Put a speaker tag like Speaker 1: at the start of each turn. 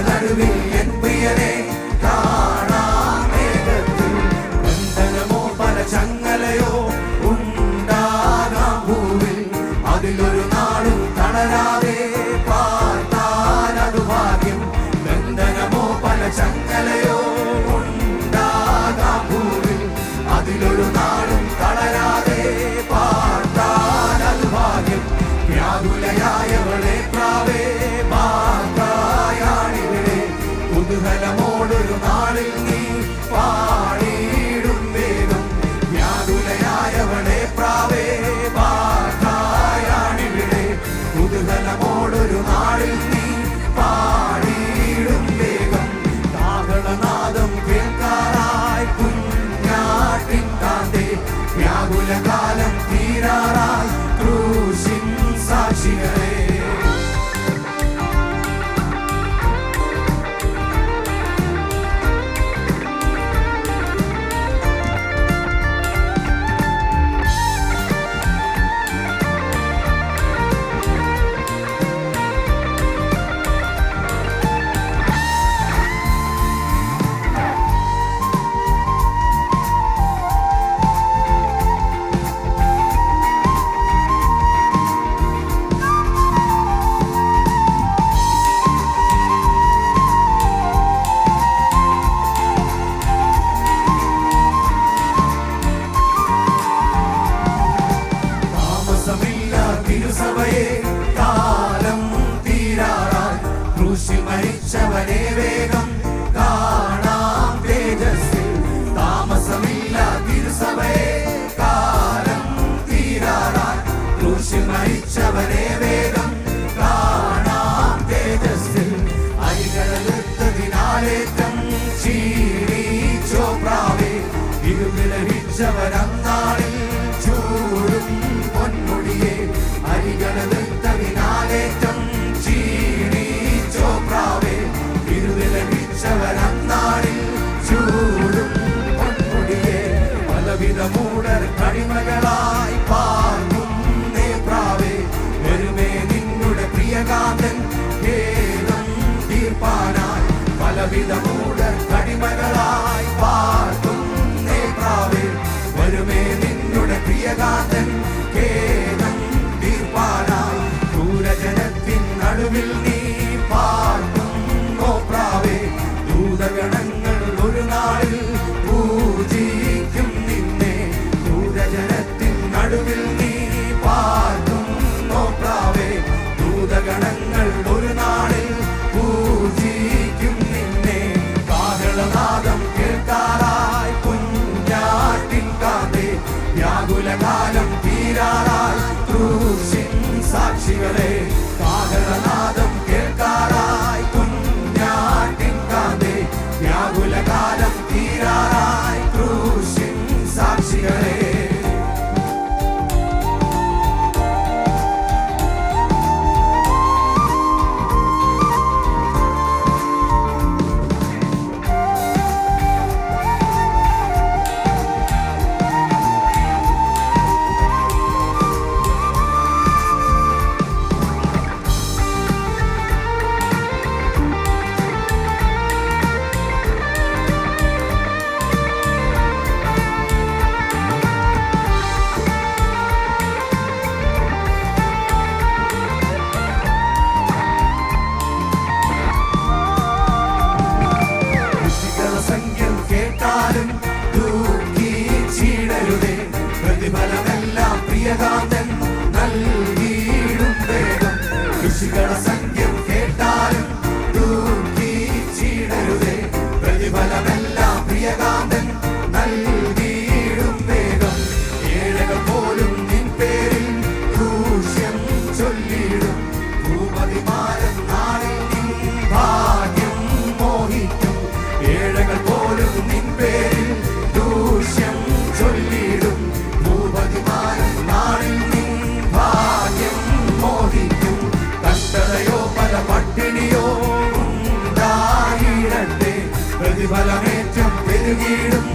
Speaker 1: നടുവിൽ എൻ പ്രിയനെ കാണാം മേഘത്തിൽ. ബന്ധനമോ പല ചങ്ങലയോ ഉണ്ടാകാം ഭൂവിൽ, അതിലൊരു നാളും തളരാതെ പാർത്താൽ അത് ഭാഗ്യം. ബന്ധനമോ പല ചങ്ങലയോ ഉണ്ടാകാം ഭൂവിൽ, അതിലൊരു നാളും തളരാതെ പാർത്താൽ അത് ഭാഗ്യം. വ്യാകുലയായവളെ പ്രാവേ ഭാഗ്യായാണിവിടെ, കുതൂഹലമോടൊരു നാളിൽ നീ പാടിയിടും വേഗം. വ്യാകുലയായവളെ പ്രാവേ ഭാഗ്യായാണിവിടെ, കുതൂഹലമോടൊരു നാളിൽ നീ പാടിയിടും വേഗം. കാഹളനാദം കേൾക്കാറായി കുഞ്ഞാട്ടിൻ കാന്തേ, വ്യാകുലകാലം തീരാറായി ക്രൂശിൻ സാക്ഷികളെ. തിരുസഭയെ കാലം തീരാറായി, ക്രൂശിൽ മരിച്ചവനെ വേഗം കാണാം തേജസ്സിൽ. താമസമില്ല തിരുസഭയെ കാലം തീരാറായി, ക്രൂശിൽ മരിച്ചവനെ വേഗം കാണാം തേജസ്സിൽ. അരികളെടുത്തതിനാലേറ്റം ക്ഷീണിച്ചോ പ്രാവേ, ഇരുവിലഹിച്ചവരന്നാളിൽ ചൂടും പൊന്മുടിയെ. അരികളെടുത്തതിനാലേറ്റം ക്ഷീണിച്ചോ പ്രാവേ, ഇരുവിലഹിച്ചവരന്നാളിൽ ചൂടും പൊന്മുടിയെ. പലവിധ മൂടർ കടിമകളായി പാർക്കും നേ പ്രാവേ, വരുമേ നിന്നുടെ പ്രിയകാന്തൻ ഖേദം തീർപ്പാനായി. പലവിധ മൂടർ കടിമകളായി പാർക്കും നേ പ്രാവേ, വരുമേ നിന്നുടെ പ്രിയകാന്തൻ ഖേദം തീർപ്പാനായി. ക്രൂരജനത്തിൻ നടുവിൽ നീ പാർക്കുന്നോ പ്രാവേ, ദൂതഗണങ്ങൾ ഒരു നാളിൽ പൂജിക്കും നിന്നെ. ക്രൂരജനത്തിൻ നടുവിൽ നീ പാർക്കുന്നോ പ്രാവേ, ദൂതഗണങ്ങൾ ഒരു നാളിൽ പൂജിക്കും നിന്നെ. കാഹളനാദം കേൾക്കാറായി കുഞ്ഞാട്ടിൻ കാന്തേ, വ്യാകുലകാലം തീരാറായി ക്രൂശിൻ സാക്ഷികളെ. കാഹളനാദം കേൾക്കാറായി കുഞ്ഞാട്ടിൻ കാന്തേ, വ്യാകുലകാലം തീരാറായി ക്രൂശിൻ സാക്ഷികളെ. പ്രതിഫലമെല്ലാം പ്രിയകാന്തൻ നൽകിയിടും വേഗം. ഋഷികളുടെ സംഖ്യം കേട്ടാലും ദുഃഖിച്ചിടരുതേ, പ്രതിഫലമെല്ലാം പ്രിയകാന്തൻ നൽകിയിടും വേഗം. ഏഴകൾ പോലും നിൻ പേരിൽ ദൂഷ്യം ചൊല്ലിയിടും, ഭൂപതിമാരൻ നാളിൽ നിൻ ഭാഗ്യം മോഹിക്കും. ഏഴകൾ പോലും നിൻ പേരിൽ ദൂഷ്യം ചൊല്ലിയിടും, ഭൂപതിമാരൻ നാളിൽ നിൻ ഭാഗ്യം മോഹിക്കും. കഷ്ടതയോ പല പട്ടിണിയോ ഉണ്ടായിടട്ടെ, പ്രതിഫലമേറ്റം പെരുകിയിടും.